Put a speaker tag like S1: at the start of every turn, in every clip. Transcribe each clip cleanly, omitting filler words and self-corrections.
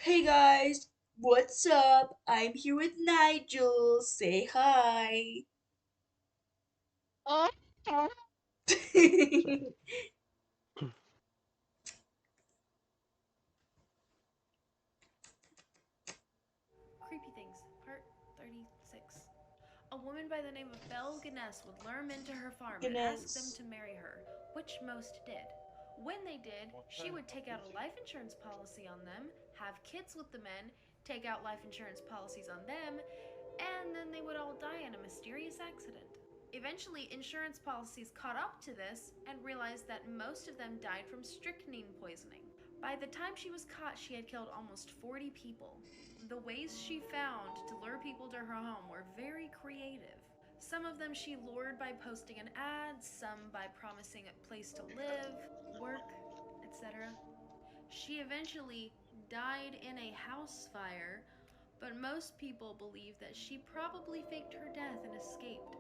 S1: Hey guys, what's up? I'm here with Nigel. Say hi.
S2: Creepy Things, Part 36. A woman by the name of Belle Guinness would lure men to her farm and ask them
S1: Goodness.
S2: to marry her, which most did. When they did, she would take out a life insurance policy on them, have kids with the men, take out life insurance policies on them, and then they would all die in a mysterious accident. Eventually, insurance policies caught up to this and realized that most of them died from strychnine poisoning. By the time she was caught, she had killed almost 40 people. The ways she found to lure people to her home were very creative. Some of them she lured by posting an ad, some by promising a place to live, work, etc. She eventually died in a house fire, but most people believe that she probably faked her death and escaped.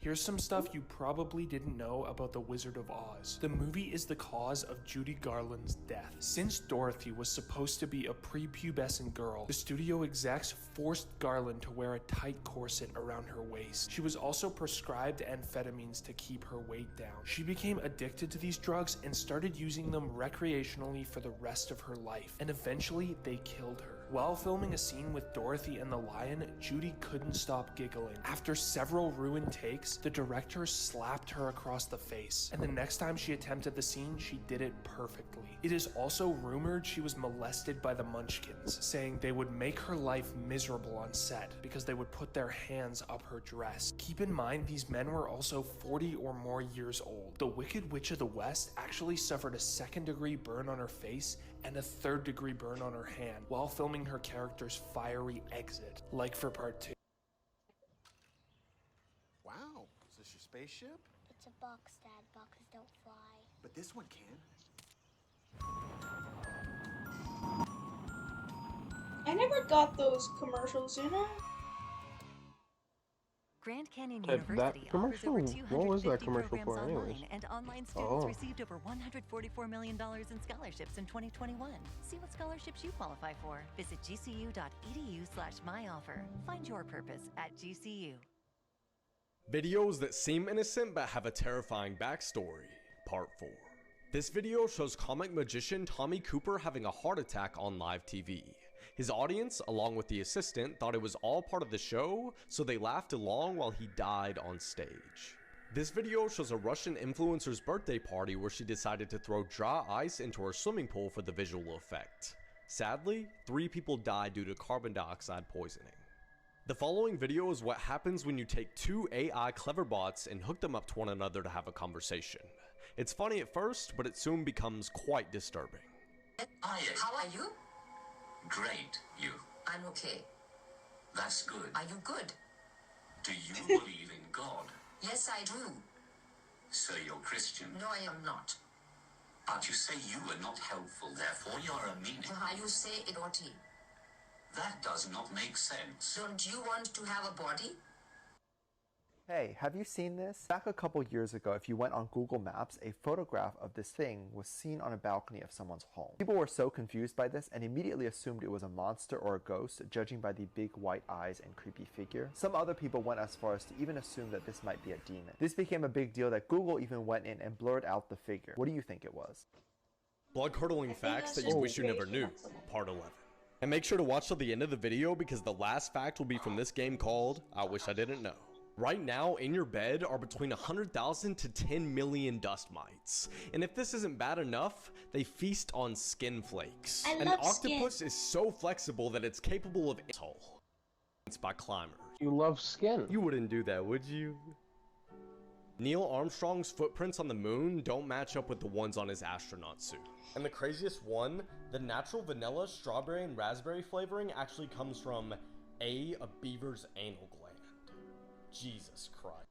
S3: Here's some stuff you probably didn't know about The Wizard of Oz. The movie is the cause of Judy Garland's death. Since Dorothy was supposed to be a prepubescent girl, the studio execs forced Garland to wear a tight corset around her waist. She was also prescribed amphetamines to keep her weight down. She became addicted to these drugs and started using them recreationally for the rest of her life, and eventually they killed her. While filming a scene with Dorothy and the lion, Judy couldn't stop giggling. After several ruined takes, the director slapped her across the face, and the next time she attempted the scene, she did it perfectly. It is also rumored she was molested by the Munchkins, saying they would make her life miserable on set because they would put their hands up her dress. Keep in mind, these men were also 40 or more years old. The Wicked Witch of the West actually suffered a second-degree burn on her face and a third-degree burn on her hand while filming her character's fiery exit, like for part 2.
S4: Wow, is this your spaceship?
S5: It's a box, Dad. Boxes don't fly.
S4: But this one can.
S1: I never got those commercials,
S6: Grand Canyon
S7: That
S6: University offers
S7: commercial,
S6: over
S7: what was that
S6: 250
S7: commercial
S6: programs
S7: for anyways?
S6: online, and online students
S7: Oh.
S6: received over $144 million in scholarships in 2021. See what scholarships you qualify for. Visit gcu.edu/myoffer. Find your purpose at GCU.
S8: Videos that seem innocent but have a terrifying backstory. Part 4. This video shows comic magician Tommy Cooper having a heart attack on live TV. His audience, along with the assistant, thought it was all part of the show, so they laughed along while he died on stage. This video shows a Russian influencer's birthday party where she decided to throw dry ice into her swimming pool for the visual effect. Sadly, 3 people died due to carbon dioxide poisoning. The following video is what happens when you take 2 AI clever bots and hook them up to one another to have a conversation. It's funny at first, but it soon becomes quite disturbing.
S9: Hi,
S10: How are you?
S9: great, you.
S10: I'm okay.
S9: That's good.
S10: Are you good?
S9: Do you believe in God?
S10: Yes, I do.
S9: So you're Christian.
S10: No, I am not.
S9: But you say you are not helpful, therefore you're a meaning.
S10: How you say it, naughty.
S9: That does not make sense.
S10: Don't you want to have a body?
S11: Hey, have you seen this? Back a couple years ago, if you went on Google Maps, a photograph of this thing was seen on a balcony of someone's home. People were so confused by this and immediately assumed it was a monster or a ghost, judging by the big white eyes and creepy figure. Some other people went as far as to even assume that this might be a demon. This became a big deal that Google even went in and blurred out the figure. What do you think it was?
S8: Blood-curdling facts that you wish you never knew, part 11. And make sure to watch till the end of the video because the last fact will be from this game called I Wish I Didn't Know. Right now, in your bed are between 100,000 to 10 million dust mites. And if this isn't bad enough, they feast on skin flakes.
S1: I
S8: An
S1: love
S8: octopus is so flexible that it's capable of by climbers.
S7: You love skin.
S8: You wouldn't do that, would you? Neil Armstrong's footprints on the moon don't match up with the ones on his astronaut suit. And the craziest one, the natural vanilla, strawberry, and raspberry flavoring actually comes from a beaver's anal gland. Jesus Christ.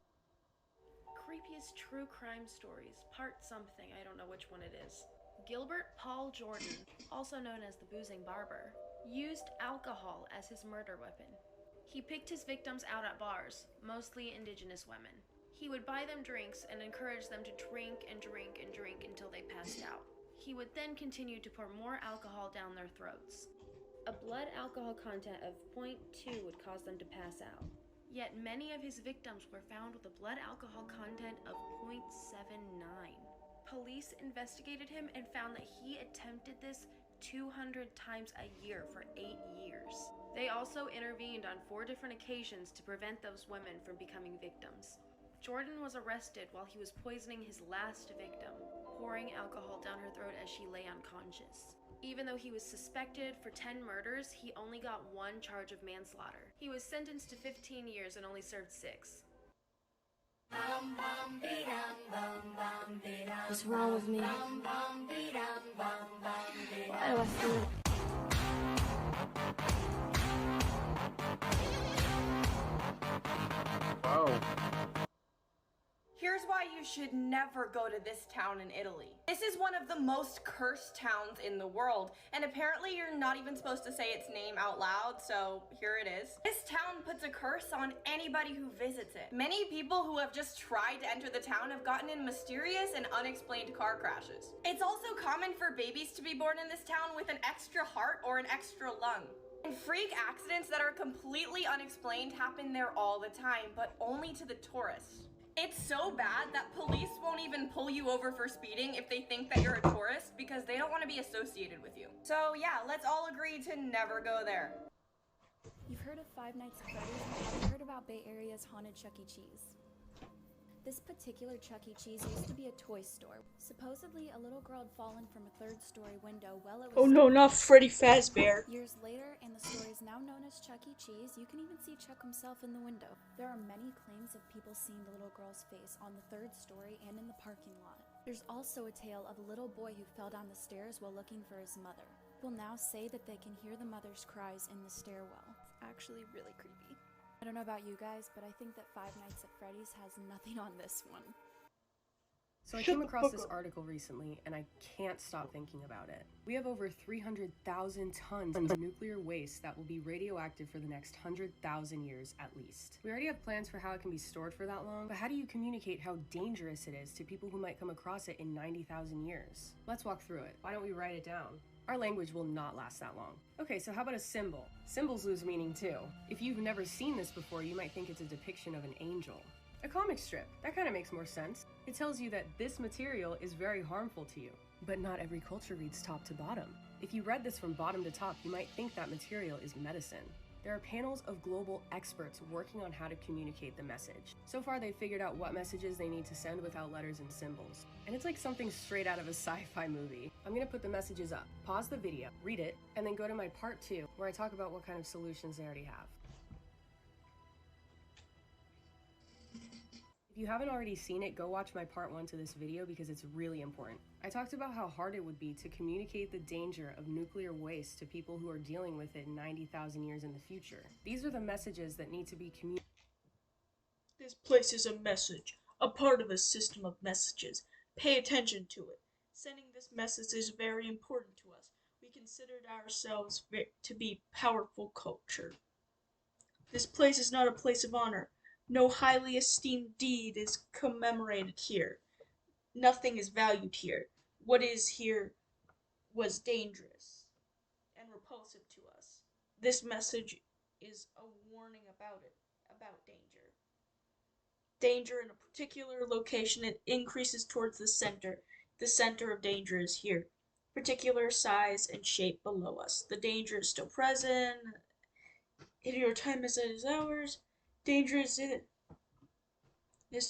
S2: Creepiest true crime stories, part something, I don't know which one it is. Gilbert Paul Jordan, also known as the Boozing Barber, used alcohol as his murder weapon. He picked his victims out at bars, mostly indigenous women. He would buy them drinks and encourage them to drink and drink and drink until they passed out. He would then continue to pour more alcohol down their throats. A blood alcohol content of 0.2 would cause them to pass out. Yet many of his victims were found with a blood alcohol content of 0.79. Police investigated him and found that he attempted this 200 times a year for 8 years. They also intervened on 4 different occasions to prevent those women from becoming victims. Jordan was arrested while he was poisoning his last victim, pouring alcohol down her throat as she lay unconscious. Even though he was suspected for 10 murders, he only got 1 charge of manslaughter. He was sentenced to 15 years and only served 6.
S5: What's wrong with me? Why do I feel
S3: Wow.
S7: Here's why you should never go to this town in Italy. This is one of the most cursed towns in the world, and apparently you're not even supposed to say its name out loud, so here it is. This town puts a curse on anybody who visits it. Many people who have just tried to enter the town have gotten in mysterious and unexplained car crashes. It's also common for babies to be born in this town with an extra heart or an extra lung. And freak accidents that are completely unexplained happen there all the time, but only to the tourists. It's so bad that police won't even pull you over for speeding if they think that you're a tourist because they don't want to be associated with you. So yeah, let's all agree to never go there.
S12: You've heard of Five Nights at Freddy's, but have you heard about Bay Area's haunted Chuck E. Cheese? This particular Chuck E. Cheese used to be a toy store. Supposedly, a little girl had fallen from a 3rd-story window while it was...
S1: Oh no, not Freddy Fazbear.
S12: Years later, and the store is now known as Chuck E. Cheese, you can even see Chuck himself in the window. There are many claims of people seeing the little girl's face on the 3rd story and in the parking lot. There's also a tale of a little boy who fell down the stairs while looking for his mother. People now say that they can hear the mother's cries in the stairwell. It's actually really creepy. I don't know about you guys, but I think that Five Nights at Freddy's has nothing on this one.
S13: So I came across this article recently, and I can't stop thinking about it. We have over 300,000 tons of nuclear waste that will be radioactive for the next 100,000 years at least. We already have plans for how it can be stored for that long, but how do you communicate how dangerous it is to people who might come across it in 90,000 years? Let's walk through it. Why don't we write it down? Our language will not last that long. Okay, so how about a symbol? Symbols lose meaning too. If you've never seen this before, you might think it's a depiction of an angel. A comic strip, that kind of makes more sense. It tells you that this material is very harmful to you. But not every culture reads top to bottom. If you read this from bottom to top, you might think that material is medicine. There are panels of global experts working on how to communicate the message. So far, they've figured out what messages they need to send without letters and symbols. And it's like something straight out of a sci-fi movie. I'm gonna put the messages up, pause the video, read it, and then go to my part 2, where I talk about what kind of solutions they already have. If you haven't already seen it, go watch my part 1 to this video because it's really important. I talked about how hard it would be to communicate the danger of nuclear waste to people who are dealing with it 90,000 years in the future. These are the messages that need to be communicated.
S1: This place is a message, a part of a system of messages. Pay attention to it. Sending this message is very important to us. We considered ourselves to be powerful culture. This place is not a place of honor. No highly esteemed deed is commemorated here. Nothing is valued here. What is here was dangerous and repulsive to us. This message is a warning about danger. Danger in a particular location, it increases towards the center. The center of danger is here. Particular size and shape below us. The danger is still present. In your time as it is ours. Danger is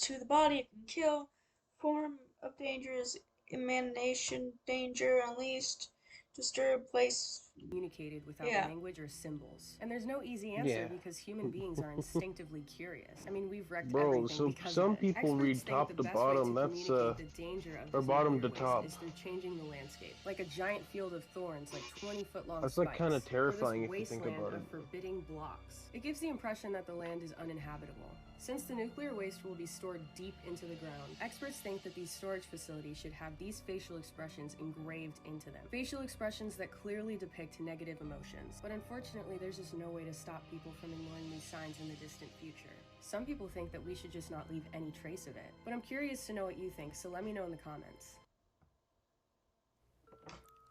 S1: to the body, it can kill. Form of danger is emanation, danger, unleashed, disturbed, place.
S13: Communicated without language or symbols. And there's no easy answer because human beings are instinctively curious. I mean, we've wrecked everything
S14: so
S13: because
S14: some
S13: of it.
S14: people
S13: Experts
S14: read
S13: think
S14: top
S13: the
S14: to
S13: best
S14: bottom,
S13: way to
S14: that's
S13: communicate the danger of
S14: or
S13: this
S14: bottom
S13: nuclear
S14: to top.
S13: waste is through changing the landscape, like a giant field of thorns, like 20-foot-long
S14: That's
S13: spikes.
S14: like kind of terrifying
S13: or
S14: if
S13: this
S14: you think
S13: wasteland
S14: about
S13: of
S14: it.
S13: forbidding blocks. It gives the impression that the land is uninhabitable. Since the nuclear waste will be stored deep into the ground, experts think that these storage facilities should have these facial expressions engraved into them. Facial expressions that clearly depict negative emotions. But unfortunately, there's just no way to stop people from ignoring these signs in the distant future. Some people think that we should just not leave any trace of it. But I'm curious to know what you think, so let me know in the comments.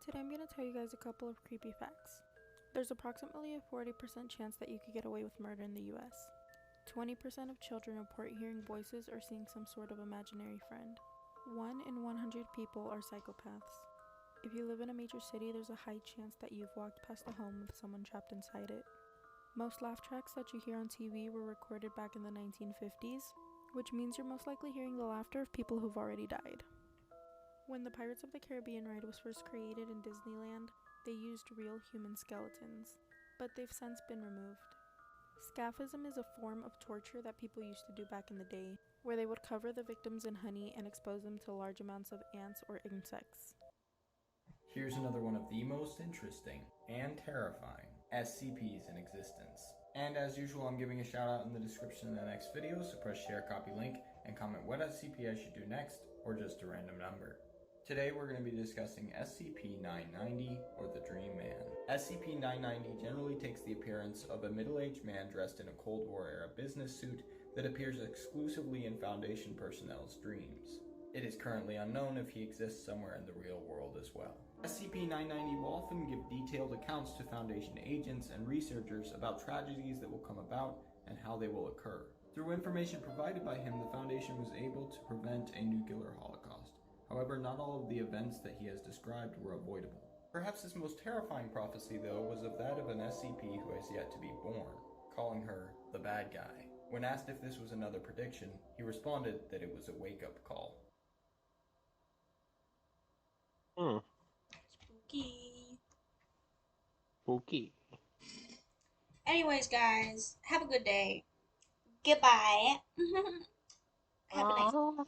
S14: Today I'm going to tell you guys a couple of creepy facts. There's approximately a 40% chance that you could get away with murder in the US. 20% of children report hearing voices or seeing some sort of imaginary friend. 1 in 100 people are psychopaths. If you live in a major city, there's a high chance that you've walked past a home with someone trapped inside it. Most laugh tracks that you hear on TV were recorded back in the 1950s, which means you're most likely hearing the laughter of people who've already died. When the Pirates of the Caribbean ride was first created in Disneyland, they used real human skeletons, but they've since been removed. Scaphism is a form of torture that people used to do back in the day, where they would cover the victims in honey and expose them to large amounts of ants or insects.
S15: Here's another one of the most interesting and terrifying SCPs in existence. And as usual, I'm giving a shout out in the description of the next video, so press share, copy link, and comment what SCP I should do next, or just a random number. Today we're going to be discussing SCP-990, or the Dream Man. SCP-990 generally takes the appearance of a middle-aged man dressed in a Cold War-era business suit that appears exclusively in Foundation personnel's dreams. It is currently unknown if he exists somewhere in the real world as well. SCP-990 will often give detailed accounts to Foundation agents and researchers about tragedies that will come about and how they will occur. Through information provided by him, the Foundation was able to prevent a nuclear holocaust. However, not all of the events that he has described were avoidable. Perhaps his most terrifying prophecy, though, was of that of an SCP who has yet to be born, calling her the bad guy. When asked if this was another prediction, he responded that it was a wake-up call.
S1: Spooky.
S16: Spooky.
S1: Anyways, guys, have a good day. Goodbye. Have a nice